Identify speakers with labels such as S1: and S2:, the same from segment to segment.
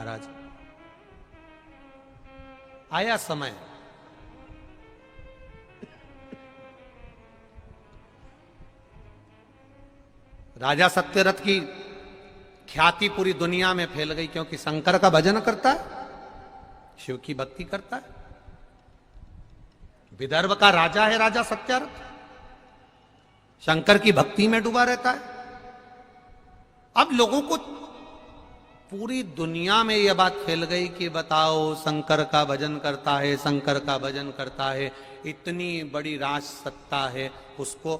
S1: महाराज, आया समय, राजा सत्यरथ की ख्याति पूरी दुनिया में फैल गई, क्योंकि शंकर का भजन करता है, शिव की भक्ति करता है। विदर्भ का राजा है राजा सत्यरथ, शंकर की भक्ति में डूबा रहता है। अब लोगों को पूरी दुनिया में यह बात फैल गई कि बताओ, शंकर का भजन करता है, शंकर का भजन करता है, इतनी बड़ी राज सत्ता है, उसको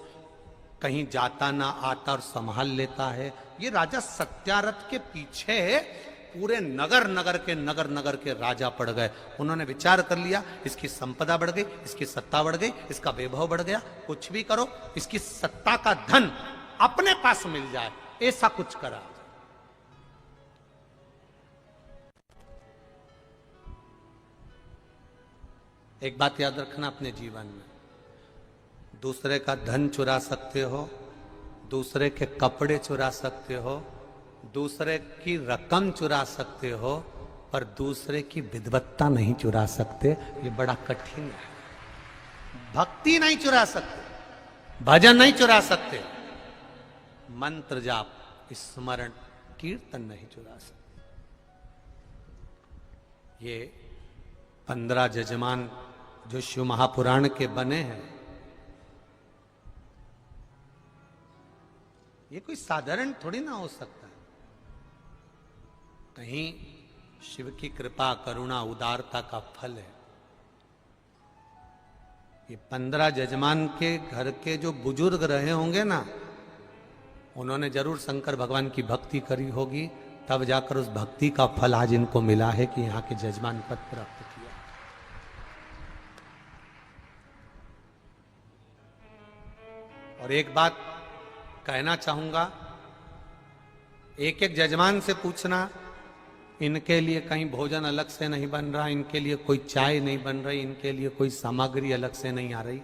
S1: कहीं जाता ना आता और संभाल लेता है। ये राजा सत्यारथ के पीछे पूरे नगर नगर के राजा पड़ गए। उन्होंने विचार कर लिया, इसकी संपदा बढ़ गई, इसकी सत्ता बढ़ गई, इसका वैभव बढ़ गया, कुछ भी करो इसकी सत्ता का धन अपने पास मिल जाए, ऐसा कुछ करा। एक बात याद रखना अपने जीवन में, दूसरे का धन चुरा सकते हो, दूसरे के कपड़े चुरा सकते हो, दूसरे की रकम चुरा सकते हो, पर दूसरे की विद्वत्ता नहीं चुरा सकते। ये बड़ा कठिन है। भक्ति नहीं चुरा सकते, भजन नहीं चुरा सकते, मंत्र जाप, स्मरण, कीर्तन नहीं चुरा सकते। ये 15 जजमान जो शिव महापुराण के बने हैं, ये कोई साधारण थोड़ी ना हो सकता है। कहीं शिव की कृपा, करुणा, उदारता का फल है। ये 15 जजमान के घर के जो बुजुर्ग रहे होंगे ना, उन्होंने जरूर शंकर भगवान की भक्ति करी होगी, तब जाकर उस भक्ति का फल आज इनको मिला है कि यहां के जजमान पद प्राप्त किया। और एक बात कहना चाहूंगा, एक एक जजमान से पूछना, इनके लिए कहीं भोजन अलग से नहीं बन रहा, इनके लिए कोई चाय नहीं बन रही, इनके लिए कोई सामग्री अलग से नहीं आ रही।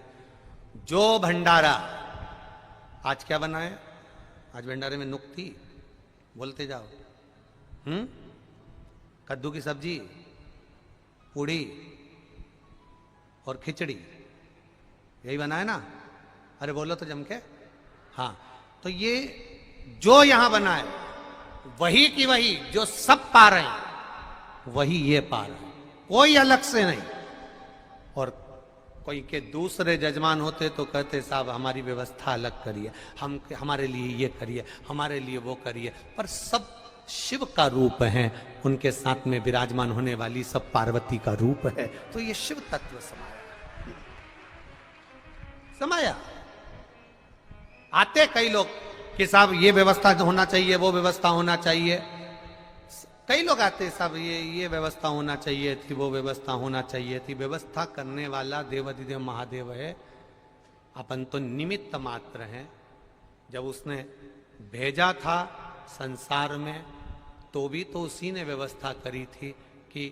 S1: जो भंडारा, आज क्या बना है? आज भंडारे में नुक्ती, बोलते जाओ। कद्दू की सब्जी, पूड़ी और खिचड़ी, यही बना है ना? अरे बोलो तो जम के। हाँ, तो ये जो यहां बना है वही की वही, जो सब पा रहे हैं वही ये पा रहे हैं, कोई अलग से नहीं। और कोई के दूसरे जजमान होते तो कहते साहब हमारी व्यवस्था अलग करिए, हम हमारे लिए ये करिए, हमारे लिए वो करिए, पर सब शिव का रूप है, उनके साथ में विराजमान होने वाली सब पार्वती का रूप है। तो ये शिव तत्व समाया। आते कई लोग कि साहब ये व्यवस्था होना चाहिए, वो व्यवस्था होना चाहिए। कई लोग आते साहब ये व्यवस्था होना चाहिए थी, वो व्यवस्था होना चाहिए थी। व्यवस्था करने वाला देवाधिदेव महादेव है, अपन तो निमित्त मात्र हैं। जब उसने भेजा था संसार में, तो भी तो उसी ने व्यवस्था करी थी कि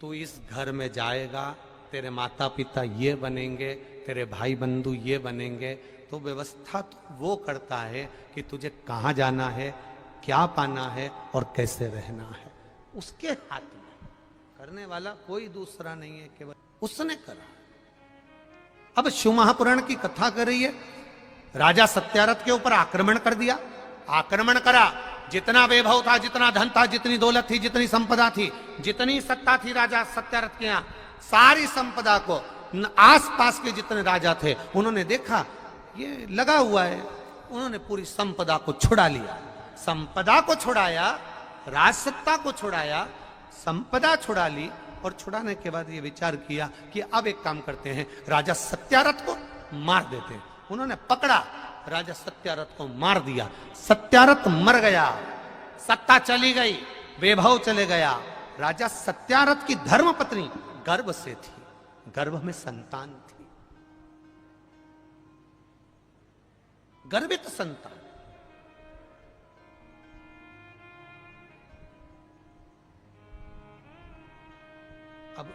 S1: तू इस घर में जाएगा, तेरे माता पिता ये बनेंगे, तेरे भाई बंधु ये बनेंगे। तो व्यवस्था तो वो करता है कि तुझे कहाँ जाना है, क्या पाना है और कैसे रहना है, उसके हाथ में। करने वाला कोई दूसरा नहीं है, केवल उसने करा। अब शिव महापुराण की कथा कर रही है, राजा सत्यारथ के ऊपर आक्रमण कर दिया, आक्रमण करा। जितना वैभव था, जितना धन था, जितनी दौलत थी, जितनी संपदा थी, जितनी सत्ता थी राजा सत्यारथ के यहाँ, सारी संपदा को आस पास के जितने राजा थे उन्होंने देखा ये लगा हुआ है, उन्होंने पूरी संपदा को छुड़ा लिया। संपदा को छुड़ाया, राजसत्ता को छुड़ाया, संपदा छुड़ा ली। और छुड़ाने के बाद ये विचार किया कि अब एक काम करते हैं, राजा सत्यारथ को मार देते हैं। उन्होंने पकड़ा, राजा सत्यारथ को मार दिया। सत्यारथ मर गया, सत्ता चली गई, वैभव चले गया। राजा सत्यारथ की धर्मपत्नी गर्भ से थी, गर्भ में संतान थी, गर्भित संतान। अब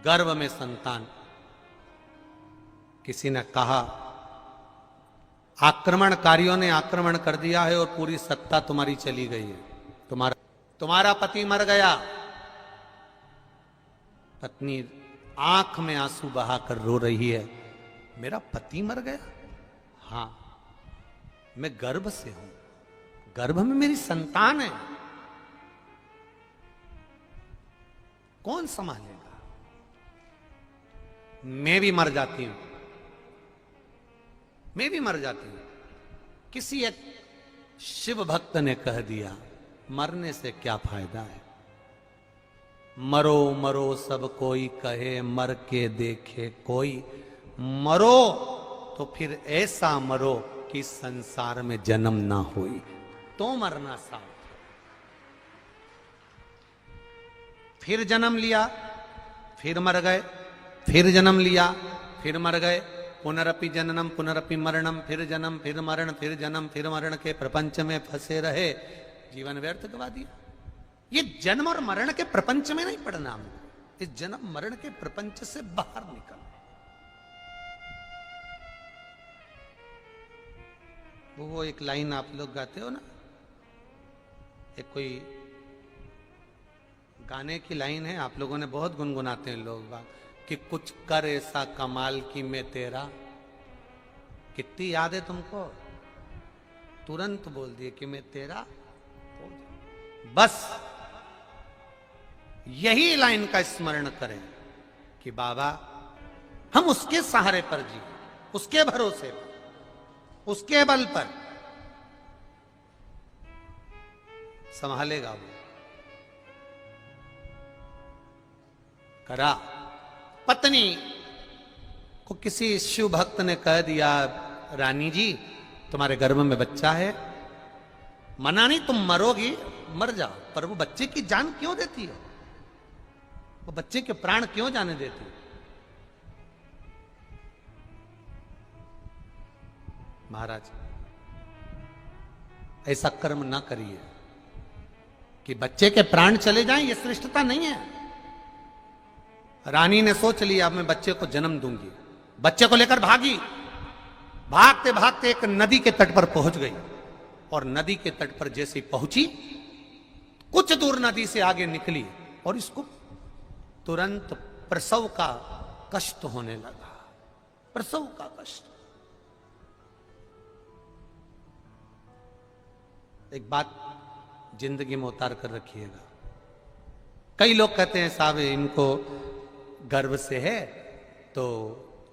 S1: गर्भ में संतान, किसी ने कहा आक्रमणकारियों ने आक्रमण कर दिया है और पूरी सत्ता तुम्हारी चली गई है। तुम्हारा पति मर गया। पत्नी आंख में आंसू बहाकर रो रही है, मेरा पति मर गया। हां, मैं गर्भ से हूं, गर्भ में मेरी संतान है, कौन संभालेगा? मैं भी मर जाती हूं, मैं भी मर जाती हूं। किसी एक शिव भक्त ने कह दिया, मरने से क्या फायदा है, मरो मरो सब कोई कहे, मर के देखे कोई। मरो तो फिर ऐसा मरो कि संसार में जन्म ना होई, तो मरना साफ। फिर जन्म लिया, फिर मर गए, फिर जन्म लिया, फिर मर गए। पुनरपि जननम पुनरपि मरणम, फिर जन्म फिर मरण, फिर जन्म फिर मरण के प्रपंच में फंसे रहे, जीवन व्यर्थ गवा दिया। ये जन्म और मरण के प्रपंच में नहीं पड़ना, इस जन्म मरण के प्रपंच से बाहर निकल। वो एक लाइन आप लोग गाते हो ना, एक कोई गाने की लाइन है, आप लोगों ने बहुत गुनगुनाते हैं लोग बाग, कि कुछ कर ऐसा कमाल की मैं तेरा। कितनी याद है तुमको? तुरंत बोल दिए कि मैं तेरा। बस यही लाइन का स्मरण करें कि बाबा हम उसके सहारे पर जी, उसके भरोसे पर, उसके बल पर संभालेगा वो। करा पत्नी को किसी शिव भक्त ने कह दिया, रानी जी तुम्हारे गर्भ में बच्चा है, मना नहीं, तुम मरोगी, मर जाओ, पर वो बच्चे की जान क्यों देती है, वो बच्चे के प्राण क्यों जाने देती है? महाराज ऐसा कर्म ना करिए कि बच्चे के प्राण चले जाएं, ये श्रेष्ठता नहीं है। रानी ने सोच लिया अब मैं बच्चे को जन्म दूंगी, बच्चे को लेकर भागी, भागते भागते एक नदी के तट पर पहुंच गई, और नदी के तट पर जैसे ही पहुंची, कुछ दूर नदी से आगे निकली और इसको तुरंत प्रसव का कष्ट होने लगा, प्रसव का कष्ट। एक बात जिंदगी में उतार कर रखिएगा, कई लोग कहते हैं साहब इनको गर्भ से है तो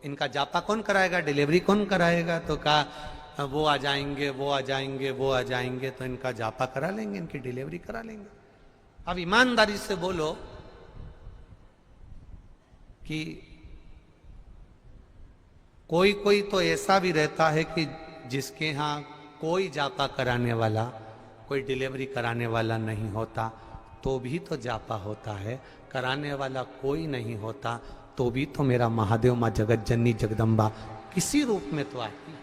S1: इनका जापा कौन कराएगा, डिलीवरी कौन कराएगा? तो कहा वो आ जाएंगे, वो आ जाएंगे, वो आ जाएंगे, तो इनका जापा करा लेंगे, इनकी डिलीवरी करा लेंगे। अब ईमानदारी से बोलो कि कोई कोई तो ऐसा भी रहता है कि जिसके यहां कोई जापा कराने वाला, कोई डिलीवरी कराने वाला नहीं होता, तो भी तो जापा होता है, कराने वाला कोई नहीं होता तो भी तो मेरा महादेव मां जगत जननी जगदम्बा किसी रूप में तो आती है।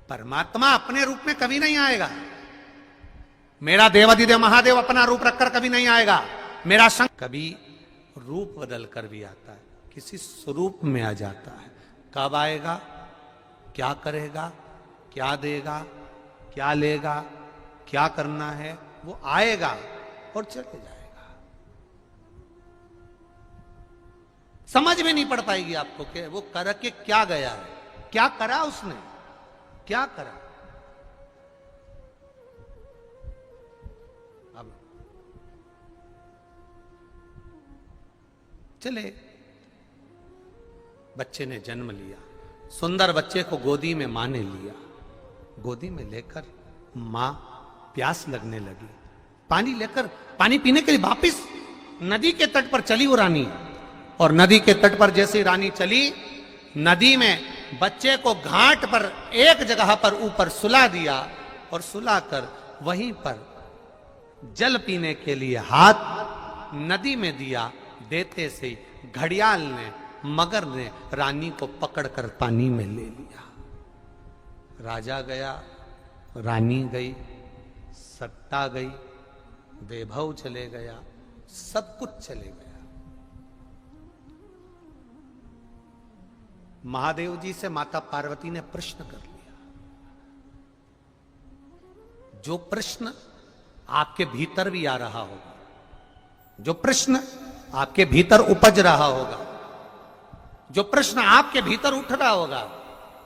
S1: परमात्मा अपने रूप में कभी नहीं आएगा, मेरा देवाधिदेव महादेव अपना रूप रखकर कभी नहीं आएगा, मेरा संग कभी रूप बदल कर भी आता है, किसी स्वरूप में आ जाता है। कब आएगा, क्या करेगा, क्या देगा, क्या लेगा, क्या करना है, वो आएगा और चले जाएगा। समझ में नहीं पड़ पाएगी आपको कि वो कर के क्या गया है, क्या करा उसने, क्या करा। अब चले, बच्चे ने जन्म लिया, सुंदर बच्चे को गोदी में मां ने लिया, गोदी में लेकर मां प्यास लगने लगी, पानी लेकर पानी पीने के लिए वापिस नदी के तट पर चली वो रानी। और नदी के तट पर जैसे रानी चली, नदी में बच्चे को घाट पर एक जगह पर ऊपर सुला दिया, और सुलाकर वहीं पर जल पीने के लिए हाथ नदी में दिया। देते से घड़ियाल ने, मगर ने रानी को पकड़कर पानी में ले लिया। राजा गया, रानी गई, सत्ता गई, वैभव चले गया, सब कुछ चले गया। महादेव जी से माता पार्वती ने प्रश्न कर लिया। जो प्रश्न आपके भीतर भी आ रहा होगा, जो प्रश्न आपके भीतर उपज रहा होगा, जो प्रश्न आपके भीतर उठ रहा होगा।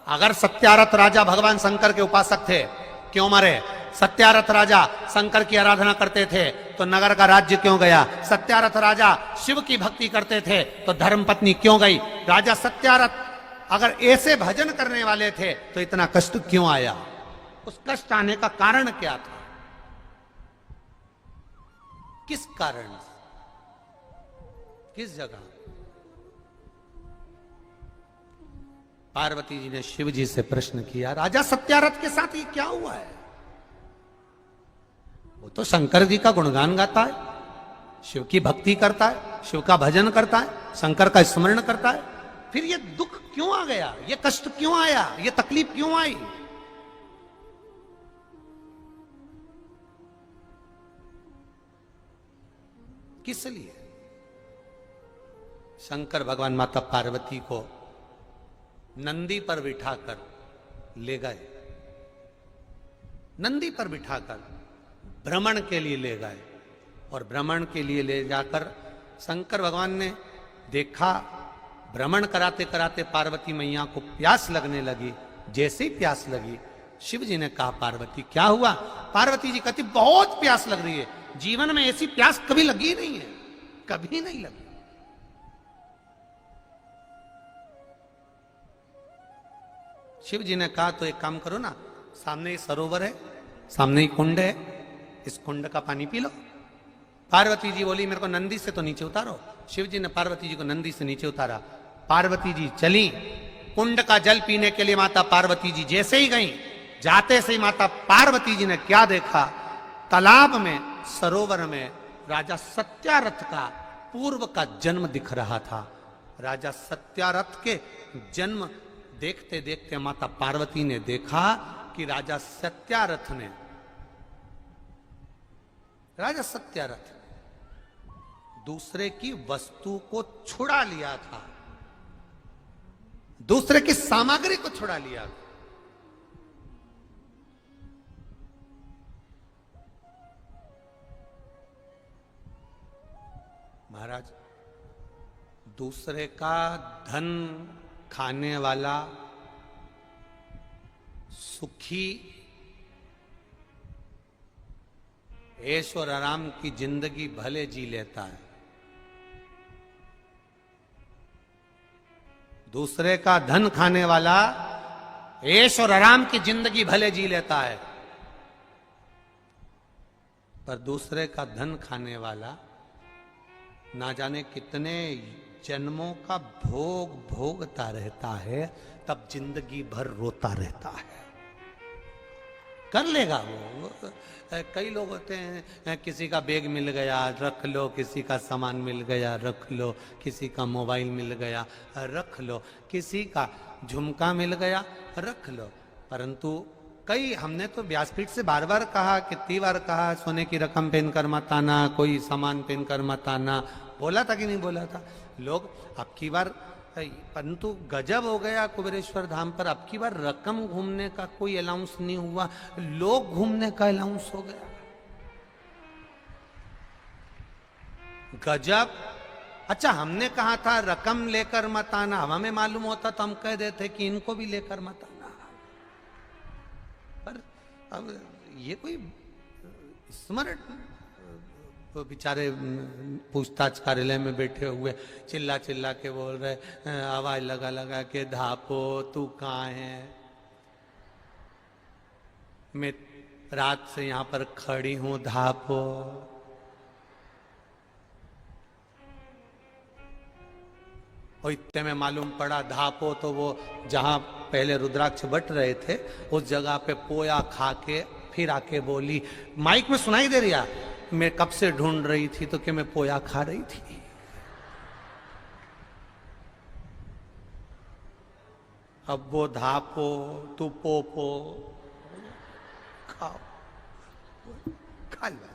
S1: अगर सत्यारथ राजा भगवान शंकर के उपासक थे, क्यों मरे? सत्यारथ राजा शंकर की आराधना करते थे तो नगर का राज्य क्यों गया? सत्यारथ राजा शिव की भक्ति करते थे तो धर्मपत्नी क्यों गई? राजा सत्यारथ अगर ऐसे भजन करने वाले थे तो इतना कष्ट क्यों आया? उस कष्ट आने का कारण क्या था? किस कारण, किस जगह? पार्वती जी ने शिव जी से प्रश्न किया, राजा सत्यारथ के साथ ये क्या हुआ है? वो तो शंकर जी का गुणगान गाता है, शिव की भक्ति करता है, शिव का भजन करता है, शंकर का स्मरण करता है, फिर ये दुख क्यों आ गया? ये कष्ट क्यों आया? ये तकलीफ क्यों आई? किस लिए? शंकर भगवान माता पार्वती को नंदी पर बिठाकर ले गए, नंदी पर बिठाकर भ्रमण के लिए ले गए। और भ्रमण के लिए ले जाकर शंकर भगवान ने देखा, भ्रमण कराते कराते पार्वती मैया को प्यास लगने लगी। जैसे ही प्यास लगी, शिव जी ने कहा, पार्वती क्या हुआ? पार्वती जी कहती, बहुत प्यास लग रही है, जीवन में ऐसी प्यास कभी लगी नहीं है, कभी नहीं लगी। शिव जी ने कहा, तो एक काम करो ना, सामने ही सरोवर है, सामने ही कुंड है, इस कुंड का पानी पी लो। पार्वती जी बोली, मेरे को नंदी से तो नीचे उतारो। शिव जी ने पार्वती जी को नंदी से नीचे उतारा। पार्वती जी चली कुंड का जल पीने के लिए। माता पार्वती जी जैसे ही गई, जाते से ही माता पार्वती जी ने क्या देखा? तालाब में, सरोवर में राजा सत्यारथ का पूर्व का जन्म दिख रहा था। राजा सत्यारथ के जन्म देखते देखते माता पार्वती ने देखा कि राजा सत्यारथ ने दूसरे की वस्तु को छुड़ा लिया था, दूसरे की सामग्री को छुड़ा लिया था। महाराज, दूसरे का धन खाने वाला सुखी ऐश और आराम की जिंदगी भले जी लेता है, दूसरे का धन खाने वाला ऐश और आराम की जिंदगी भले जी लेता है, पर दूसरे का धन खाने वाला ना जाने कितने जन्मों का भोग भोगता रहता है, तब जिंदगी भर रोता रहता है। कर लेगा वो। कई लोग होते हैं, किसी का बैग मिल गया रख लो, किसी का सामान मिल गया रख लो, किसी का मोबाइल मिल गया रख लो, किसी का झुमका मिल गया रख लो। परंतु कई, हमने तो व्यासपीठ से बार बार कहा, कितनी बार कहा, सोने की रकम पहनकर मत आना, कोई सामान पहनकर मत आना, बोला था कि नहीं बोला था? लोग अब की बार, परंतु गजब हो गया कुबेरेश्वर धाम पर, अब की बार रकम घूमने का कोई अलाउंस नहीं हुआ, लोग घूमने का अलाउंस हो गया। गजब। अच्छा, हमने कहा था रकम लेकर मत आना, हमें मालूम होता तो हम कह देते कि इनको भी लेकर मत आना। पर अब ये कोई स्मरण, वो बेचारे पूछताछ कार्यालय में बैठे हुए चिल्ला चिल्ला के बोल रहे, आवाज लगा लगा के, धापो तू कहाँ है? मैं रात से यहां पर खड़ी हूं, धापो। और इतने में मालूम पड़ा, धापो तो वो जहां पहले रुद्राक्ष बट रहे थे उस जगह पे पोया खा के फिर आके बोली, माइक में सुनाई दे रहा, मैं कब से ढूंढ रही थी तो कि मैं पोया खा रही थी। अब वो धापो तू पोपो खाओ, खा लिया।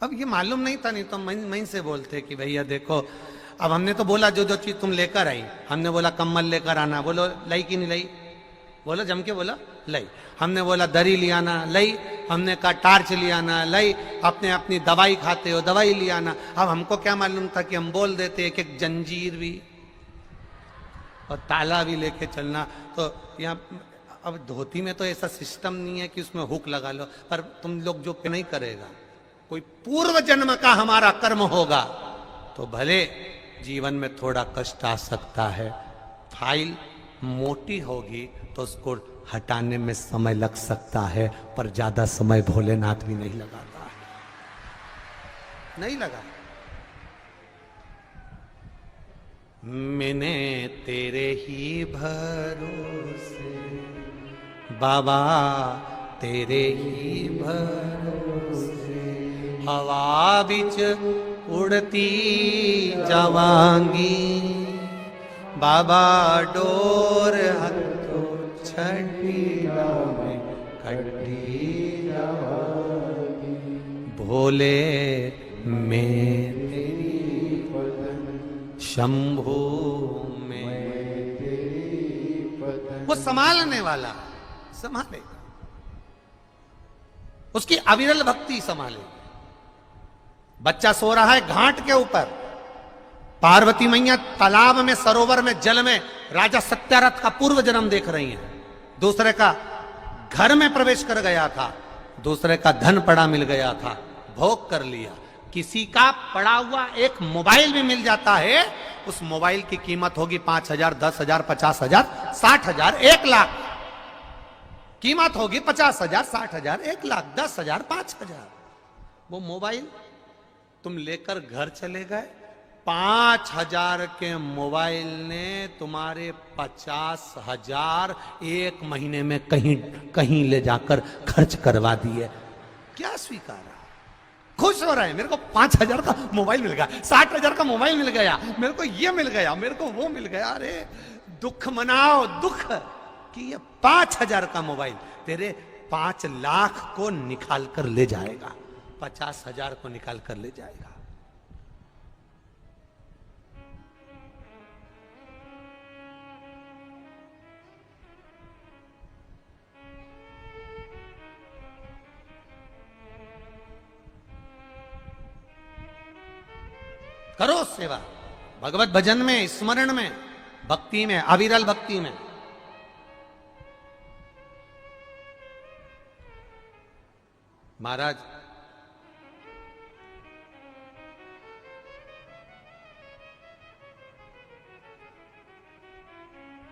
S1: अब ये मालूम नहीं था, नहीं तो मैं से बोलते कि भैया देखो, अब हमने तो बोला जो जो चीज तुम लेकर आई, हमने बोला कम्बल लेकर आना, बोलो लाई कि नहीं लाई, बोलो जम के बोलो लाई। हमने बोला दरी ले आना, लाई। हमने कहा टार्च ले आना, लाई। अपने अपनी दवाई खाते हो, दवाई ले आना। अब हमको क्या मालूम था कि हम बोल देते एक एक जंजीर भी और ताला भी लेके चलना। तो यहाँ अब धोती में तो ऐसा सिस्टम नहीं है कि उसमें हुक लगा लो, पर तुम लोग जो नहीं करेगा, कोई पूर्व जन्म का हमारा कर्म होगा तो भले जीवन में थोड़ा कष्ट आ सकता है। फाइल मोटी होगी तो उसको हटाने में समय लग सकता है, पर ज्यादा समय भोलेनाथ भी नहीं लगाता है, नहीं लगा। मैंने तेरे ही भरोसे बाबा, तेरे ही भरोसे हवा बिच उड़ती जावांगी, बाबा डोर हथो छड़ी में कटी जावांगी, भोले मैं तेरी शंभू में वो संभालने वाला संभालेगा, उसकी अविरल भक्ति संभालेगी। बच्चा सो रहा है घाट के ऊपर, पार्वती मैया तालाब में, सरोवर में, जल में राजा सत्यारथ का पूर्व जन्म देख रही हैं। दूसरे का घर में प्रवेश कर गया था, दूसरे का धन पड़ा मिल गया था, भोग कर लिया। किसी का पड़ा हुआ एक मोबाइल भी मिल जाता है, उस मोबाइल की कीमत होगी 5,000, 10,000, 50,000, 60,000, 1 लाख। कीमत होगी 50,000, 60,000, 1 लाख, 10,000, 5,000। वो मोबाइल तुम लेकर घर चले गए, 5,000 के मोबाइल ने तुम्हारे 50,000 एक महीने में कहीं कहीं ले जाकर खर्च करवा दिए। क्या स्वीकार है? खुश हो रहे हैं, मेरे को 5,000 का मोबाइल मिल गया, 60,000 का मोबाइल मिल गया, मेरे को ये मिल गया, मेरे को वो मिल गया। अरे दुख मनाओ, दुख कि ये 5,000 का मोबाइल तेरे 5 लाख को निकाल कर ले जाएगा, 50,000 को निकाल कर ले जाएगा। करो सेवा, भगवत भजन में, स्मरण में, भक्ति में, अविरल भक्ति में। महाराज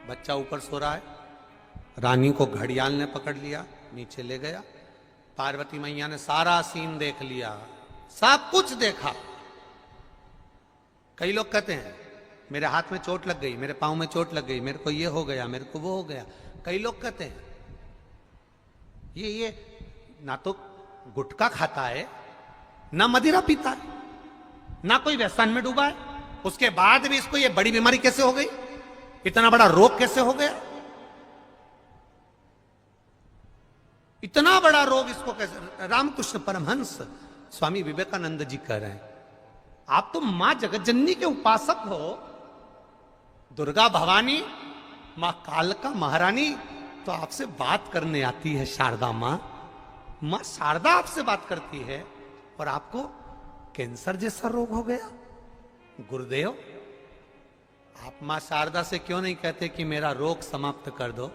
S1: बच्चा ऊपर सो रहा है, रानी को घड़ियाल ने पकड़ लिया, नीचे ले गया। पार्वती मैया ने सारा सीन देख लिया, सब कुछ देखा। कई लोग कहते हैं मेरे हाथ में चोट लग गई, मेरे पांव में चोट लग गई, मेरे को ये हो गया, मेरे को वो हो गया। कई लोग कहते हैं ये ना तो गुटखा खाता है, ना मदिरा पीता है, ना कोई व्यसन में डूबा है, उसके बाद भी इसको ये बड़ी बीमारी कैसे हो गई, इतना बड़ा रोग कैसे हो गया, इतना बड़ा रोग इसको कैसे। रामकृष्ण परमहंस स्वामी विवेकानंद जी कह रहे हैं, आप तो मां जगतजननी के उपासक हो, दुर्गा भवानी, मां कालका महारानी तो आपसे बात करने आती है, शारदा मां शारदा आपसे बात करती है और आपको कैंसर जैसा रोग हो गया। गुरुदेव, आप मां शारदा से क्यों नहीं कहते कि मेरा रोग समाप्त कर दो?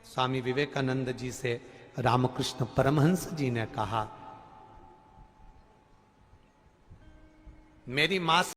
S1: स्वामी विवेकानंद जी से रामकृष्ण परमहंस जी ने कहा, मेरी मां